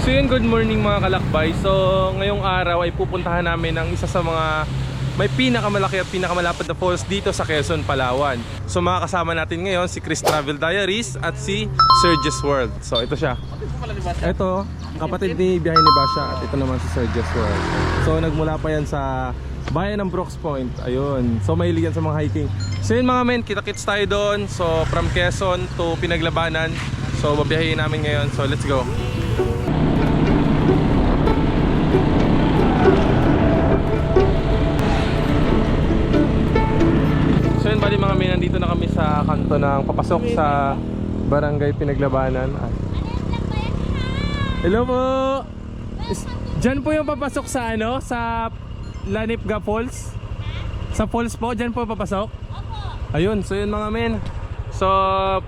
So yun, good morning mga kalakbay. So ngayong araw ay pupuntahan namin ang isa sa mga may pinakamalaki at pinakamalapad na falls dito sa Quezon, Palawan. So makakasama natin ngayon si Chris Travel Diaries at si Sergio's World. So ito siya. Ito, kapatid ni Biyahe ni Basha at ito naman si Sergio's World. So nagmula pa yan sa bayan ng Brooks Point. Ayun. So mahilig yan sa mga hiking. So yun mga men, kita-kits tayo doon. So from Quezon to Pinaglabanan. So babiyahin namin ngayon. So let's go. So yun, bali mga men, nandito na kami sa kanto ng papasok sa Barangay Pinaglabanan. Hello po. Diyan po yung papasok sa ano, sa Lanipga Falls. Sa falls po, diyan po papasok. Ayun, so yun mga men. So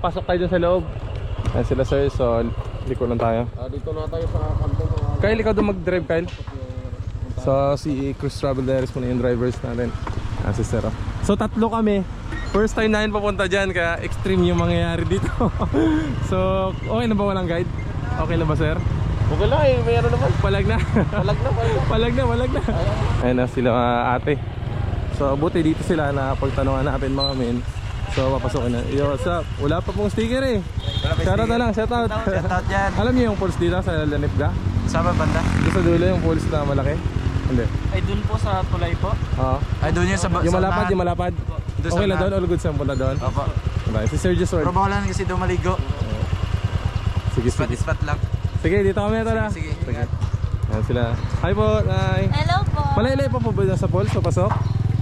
pasok tayo dyan sa loob. Ayan sila sir, so liko lang tayo. Dito na tayo sa kanto. Kyle, ikaw doon mag-drive, Kyle. So si Chris Travel Diaries po na yung drivers natin. Si sir. So tatlo kami. First time namin papunta dyan, kaya extreme yung mangyayari dito. So okay na ba walang guide? Okay na ba sir? Okay lang eh, mayroon naman. Palag na. Palag na. Ayun na sila ate. So buti dito sila na pagtanungan natin mga men. So papasokin na. Yo, what's up? Wala pa pong sticker eh. Shoutout na lang, shoutout. Shoutout dyan. Alam niyo yung falls dito sa Lanipga? Sa banda? Dito sa dulo yung falls na malaki? Hindi. Ay dun po sa tulay po? Oo. Ay dun yun sa Yung malapad, yung malapad. Okay lang doon, all good sa punta doon. Opo. Bye. Si Sergio's World. Pero bawal lang kasi doon maligo. Sige, sige. Ispat lang. Sige, dito kami ito na. Sige, ingat. Ayan sila. Hi po, hi. Hello po. Malaylay pa po ba sa falls, papasok?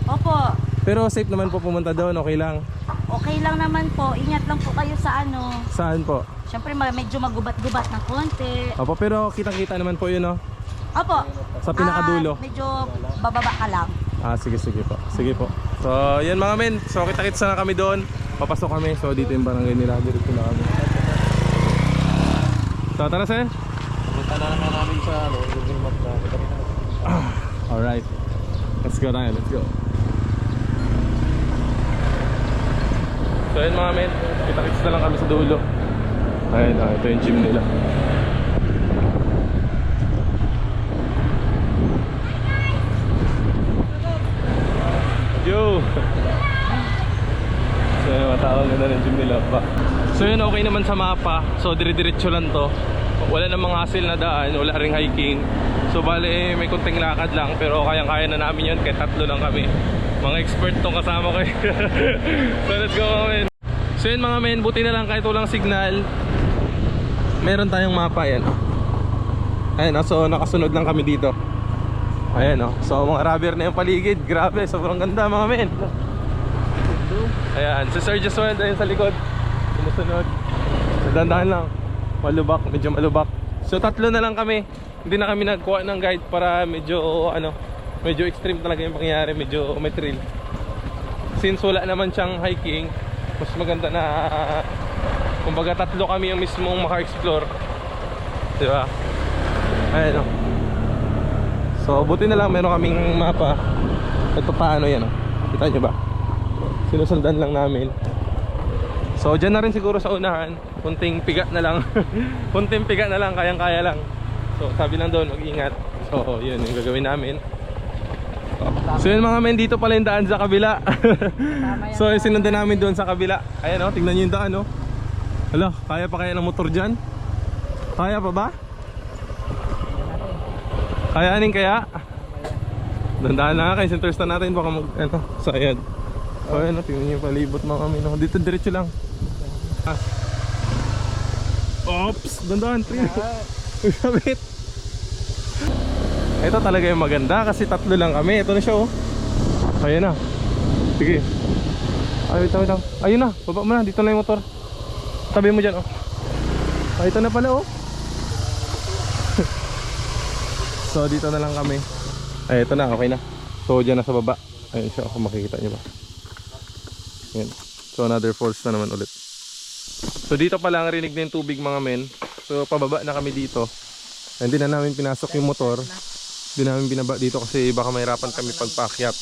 Opo. Pero safe naman po pumunta doon, okay lang. Okay lang naman po. Ingat lang po kayo sa ano. Saan po? Siyempre medyo magubat-gubat ng konti. Opo, pero kitang-kita naman po yun, no? Opo. Sa pinakadulo. Medyo bababa ka lang. Sige, sige po. Sige po. So, yan mga men. So, kita-kitsa na kami doon. Papasok kami. So, dito yung barangay nila. Dito na kami. So, tara sir. Punta na naman namin sa Google Map na. Alright. Let's go tayo. Let's go. So, yan mga men. Kita-kitsa na lang kami sa dulo. Ayun, ito yung gym nila. Yo! So yung matawag na ng gym nila pa. So yun, okay naman sa mapa. So dire-diretso lang to. Wala namang hassle na daan, wala ring hiking. So bale may kunting lakad lang, pero kayang-kaya na namin yun kahit tatlo lang kami. Mga expert tong kasama ko. So let's go mga men. So yun mga men, buti na lang kahit walang signal, meron tayong mapa yan. Ayun, so nakasunod lang kami dito. Ayan o, so mga rubber na yung paligid. Grabe, sobrang ganda mga men. Ayan, si Sergio's World ayun sa likod. Sumusunod. So dandahan lang. Malubak, medyo malubak. So tatlo na lang kami. Hindi na kami nagkuha ng guide para medyo medyo extreme talaga yung pangyayari. Medyo may thrill. Since wala naman siyang hiking, mas maganda na kumbaga tatlo kami yung mismong maka-explore. Diba? Ayan o. So buti na lang meron kaming mapa. Ito paano yan, kita nyo ba? Sinusundan lang namin. So dyan na rin siguro sa unahan. Kunting piga na lang. Kunting piga na lang, kayang-kaya lang. So sabi lang doon, mag-ingat. So yun yung gagawin namin. So yun mga men, dito pala yung daan sa kabila. So yung sinundan namin doon sa kabila. Ayan o, tingnan nyo yung daan o. Hala, kaya pa kaya ng motor dyan? Kaya pa ba? Kayaanin kaya? Dandahan na kayo, centers na natin. Baka mag, sayad. So ayan, tingnan nyo yung palibot mga kami. Dito diretso lang. Oops! Dandahan, sabit. Ito talaga yung maganda kasi tatlo lang kami. Ito na siya oh. Ayan na. Sige. Ay, wait lang. Ayun na, baba mo na. Dito na yung motor. Tabi mo dyan oh. Ito na pala oh. So dito na lang kami. Ay ito na, okay na. So dyan na sa baba. Ayun siya, kung makikita nyo ba. Ayan. So another falls na naman ulit. So dito pala ang rinig na yung tubig mga men. So pababa na kami dito. Hindi na namin pinasok yung motor. Hindi namin binaba dito kasi baka mahirapan kami pagpaakyat.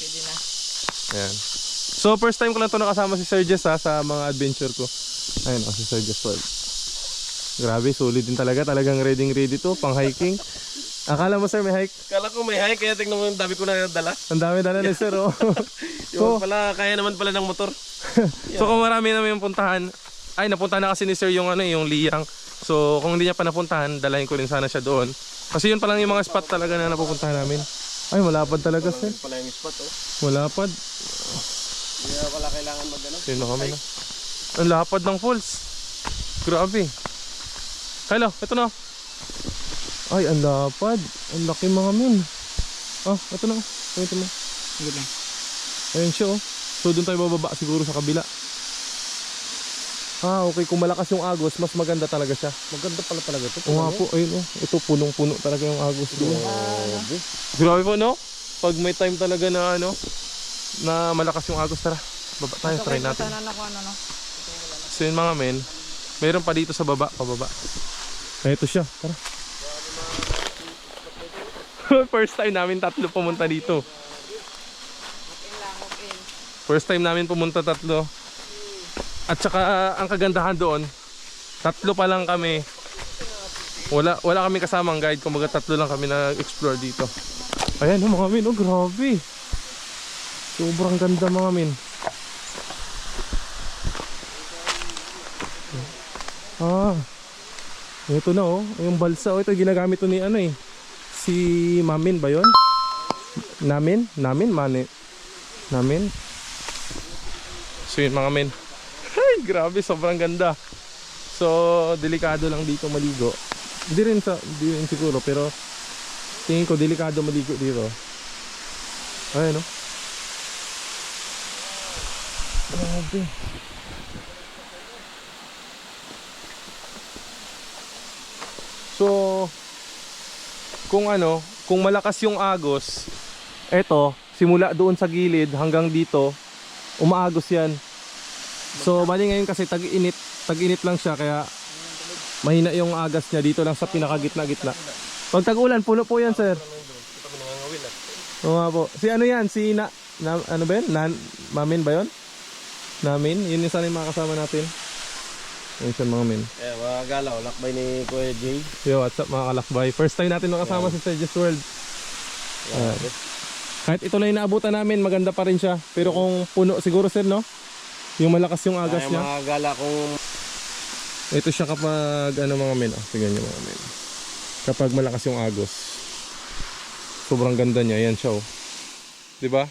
Ayan. So first time ko lang ito nakasama si Sergius sa mga adventure ko. Ayun si Sergius World. Grabe, solid din talaga. Talagang ready to, pang hiking. Akala mo sir may hike? Kala ko may hike, kaya tingnan mo yung dami ko na dala. Ang dami dala ni sir oh. Yung pala, kaya naman pala ng motor. So kung marami naman yung puntahan, ay napuntahan na kasi ni sir yung yung Liyang. So kung hindi niya pa napuntahan, dalahin ko rin sana siya doon. Kasi yun pa lang yung mga spot talaga na napupuntahan namin. Ay malapad talaga sir. Yun pala yung spot, oh. Malapad. Hindi na pala kailangan mag-ano. Sino kami na? Ang lapad ng falls. Grabe. Hello, ito na. Ay, ang lapad. Ang laki mga min. Ah, ito na. Ito mo. Sige lang. Ayun siya oh. So doon tayo bababa siguro sa kabila. Ah, okay. Kung malakas yung agos, mas maganda talaga siya. Maganda pala talaga ito. Oo nga po, ayun oh. Ito punong-puno talaga yung agos doon. Grabe po no? Pag may time talaga na na malakas yung agos, tara. Baba tayo, try natin. So yun mga men, mayroon pa dito sa baba, pababa. Ito siya, tara. First time namin tatlo pumunta dito. First time namin pumunta tatlo. At saka ang kagandahan doon, tatlo pa lang kami. Wala kami kasamang guide, kumbaga tatlo lang kami na-explore dito. Ayan mga min, oh grabe. Sobrang ganda mga min. Ah, ito na oh, yung balsa oh, ito ginagamit to ni si Mamin ba yun? Namin? So yun mga men. Ay grabe, sobrang ganda. So delikado lang dito maligo. Hindi rin siguro, pero tingin ko delikado maligo dito. Ayun oh. Grabe. So kung malakas yung agos, eto, simula doon sa gilid hanggang dito, umaagos yan. So bali ngayon kasi tag-init lang siya, kaya mahina yung agas niya dito lang sa pinakagitna-gitna. Pag tag-ulan, puno po yan sir. Oo nga po. Si ano yan? Si ano ba yun? Mamin ba yun? Namin? Yun yung sana yung mga kasama natin. Ayun siya mga men. Eh, mga galaw, lakbay ni Kuya Jay. Yo, what's up mga kalakbay? First time natin makasama sa Sages World. Kahit ito lang yung naabutan namin, maganda pa rin siya. Pero kung puno, siguro sir, no? Yung malakas yung agas niya. Mga gala kung... Ito siya kapag, mga men. Tingnan nyo mga men. Kapag malakas yung agos. Sobrang ganda niya. Yan siya, oh. Diba?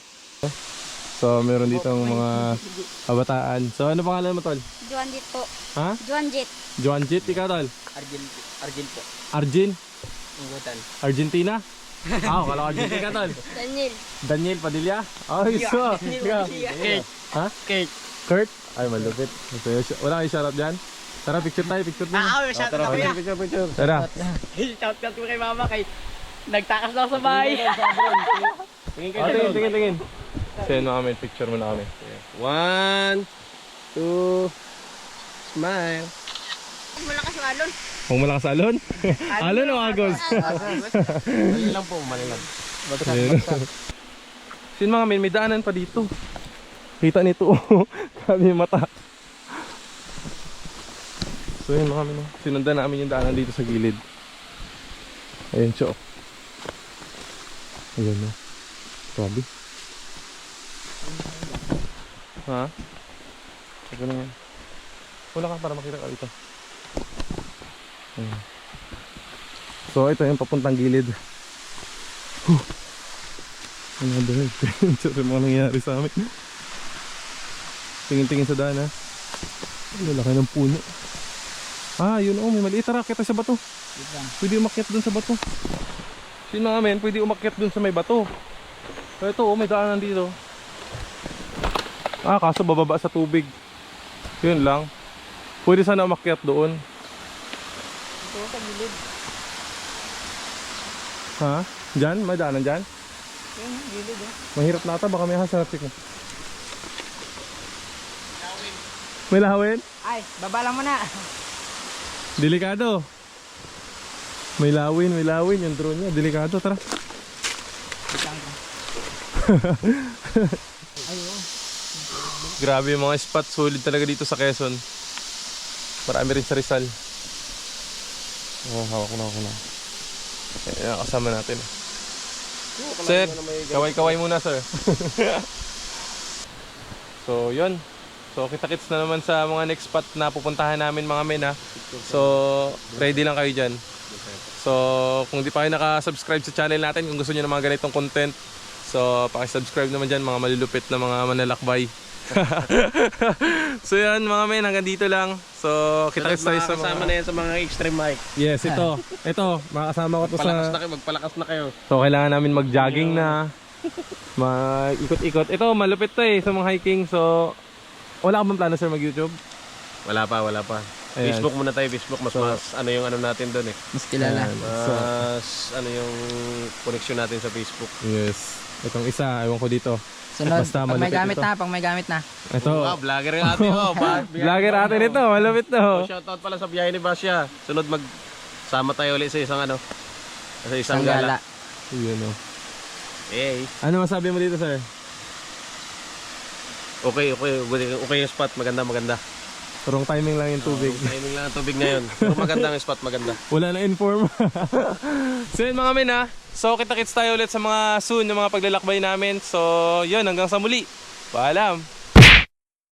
So, meron dito ang mga kabataan. So, ano pangalan mo, tol? Juanjit po. Ha? Juanjit. Joanjit, ikaw, tol? Argin po. Arjin? Inggutan. Argentina? Ah, kala ko Argentina, tol. Daniel Padilla? Ay, so. Kate. Ha? Kate. Kurt? Ay, malupit. Wala kayo shoutout dyan? Tara, picture tayo, picture tayo. Shout out picture. Tara. Shout out ko kay mama kay nagtakas na ako sa bahay. Tingin. Send mo kami, picture mo na kami. 1, 2, smile. Malakas yung alon. Huwag malakas alon? Alon o agos? Mali lang po, mali lang. Sin mga men, may daanan pa dito. Kita nito. Grabe yung mata. So yun mga men, sinundan namin yung daanan dito sa gilid. Ayun siya. Ayun no. Grabe. Ha? Ito naman. Wala ka para makita ka dito. Ayun. So ito yung papuntang gilid. Ano ba yun? Sorry mga nangyayari sa amin. Tingin-tingin sa daan ha. Ang laki ng puno. Ah yun oh, may maliit. Tara, kita sa bato. Pwede umakyat dun sa bato. Sino mga men, pwede umakyat dun sa may bato. So ito oh, may daanan dito. Ah, kaso bababa sa tubig. Yun lang. Pwede sana umakyat doon. Ito sa gilid. Ha? Diyan? May daanan dyan? Yung gilid eh. Mahirap na ata, baka may hasarapik mo. May lahawin? Ay, baba lang muna. Delikado. May lawin yung drone niya. Delikado, tara. Grabe yung mga spot, solid talaga dito sa Quezon. Marami rin sa Rizal. Oh, hawak ko na. Ayan, kasama natin. Sir, kaway-kaway muna, sir. So, yun. So, kita-kits na naman sa mga next spot na pupuntahan namin mga men, ha. So, ready lang kayo dyan. So, kung di pa kayo naka-subscribe sa channel natin, kung gusto nyo ng mga ganitong content, so, pakisubscribe naman dyan, mga malulupit na mga manlalakbay. So, yan mga men, hanggang dito lang. So, kita-kits tayo sa Kasama na yan sa mga extreme hike. Yes, ito, makakasama ko to sa... Magpalakas na kayo. So, kailangan namin mag-jogging na, mag-ikot-ikot. Ito, malupit to sa mga hiking. So, wala ka bang plano, sir, mag-YouTube? Wala pa. Ayan. Facebook muna tayo, Facebook. Mas ano yung ano natin doon eh. Mas kilala. Mas ano yung connection natin sa Facebook. Yes. Itong isa, ewan ko dito. Sunod, Basta pag may malupit gamit ito. na, pag may gamit na. Ito. Wow, vlogger yung ate oh. Vlogger atin ito, malupit to. Shoutout pala sa biyahe ni Basya. Sunod sama tayo ulit sa isang ano. Sa isang Isang gala. gala. Yun o. Hey. Ano masabi mo dito, sir? Okay yung spot. Maganda. Wrong timing lang yung tubig. Timing lang ang tubig ngayon. Pero maganda ang spot, maganda. Wala na inform. So yun mga men, ha. So kita-kits tayo ulit sa mga soon, yung mga paglalakbay namin. So yun, hanggang sa muli. Paalam.